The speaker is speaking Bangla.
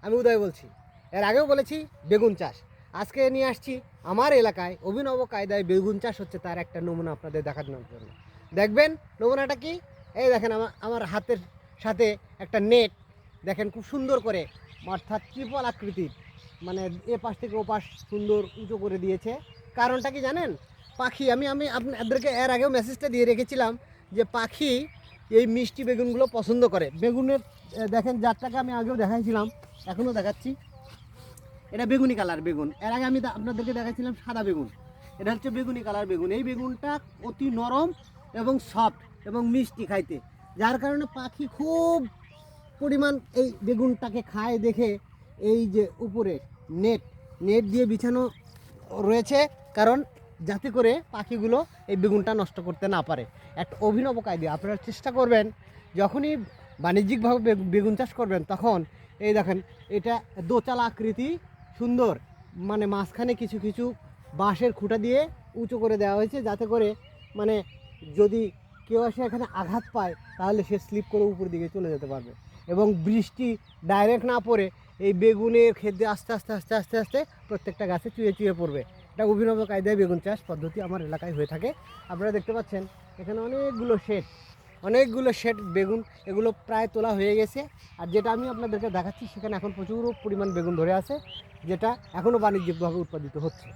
আমি উদয় বলছি। এর আগেও বলেছি বেগুন চাষ। আজকে নিয়ে আসছি আমার এলাকায় অভিনব কায়দায় বেগুন চাষ হচ্ছে, তার একটা নমুনা আপনাদের দেখানোর জন্য। দেখবেন নমুনাটা কি? এই দেখেন আমার হাতের সাথে একটা নেট, দেখেন খুব সুন্দর করে, অর্থাৎ ত্রিপল আকৃতির, মানে এ পাশ থেকে ও পাশ সুন্দর উঁচু করে দিয়েছে। কারণটা কি জানেন? পাখি, আমি আপনাদেরকে এর আগেও মেসেজটা দিয়ে রেখেছিলাম যে পাখি এই মিষ্টি বেগুনগুলো পছন্দ করে। বেগুনের দেখেন জাতটাকে আমি আগেও দেখাইছিলাম, এখনও দেখাচ্ছি। এটা বেগুনি কালার বেগুন। এর আগে আমি আপনাদেরকে দেখাচ্ছিলাম সাদা বেগুন। এটা হচ্ছে বেগুনি কালার বেগুন। এই বেগুনটা অতি নরম এবং সফট এবং মিষ্টি খাইতে, যার কারণে পাখি খুব পরিমাণ এই বেগুনটাকে খায় দেখে এই যে উপরে নেট নেট দিয়ে বিছানো রয়েছে, কারণ যাতে করে পাখিগুলো এই বেগুনটা নষ্ট করতে না পারে। একটা অভিনব কায়দা। আপনারা চেষ্টা করবেন যখনই বাণিজ্যিকভাবে বেগুন চাষ করবেন, তখন এই দেখেন এটা দোচালা আকৃতি, সুন্দর, মানে মাঝখানে কিছু কিছু বাঁশের খুঁটা দিয়ে উঁচু করে দেওয়া হয়েছে, যাতে করে মানে যদি কেউ এসে এখানে আঘাত পায় তাহলে সে স্লিপ করে উপর দিকে চলে যেতে পারবে, এবং বৃষ্টি ডাইরেক্ট না পড়ে এই বেগুনের ক্ষেত্রে আস্তে আস্তে আস্তে আস্তে আস্তে প্রত্যেকটা গাছে চুয়ে চুয়ে পড়বে। এটা অভিনব কায়দায় বেগুন চাষ পদ্ধতি আমার এলাকায় হয়ে থাকে। আপনারা দেখতে পাচ্ছেন এখানে অনেকগুলো শেড বেগুন, এগুলো প্রায় তোলা হয়ে গেছে। আর যেটা আমি আপনাদেরকে দেখাচ্ছি সেখানে এখন প্রচুর পরিমাণ বেগুন ধরে আছে, যেটা এখনও বাণিজ্যিকভাবে উৎপাদিত হচ্ছে।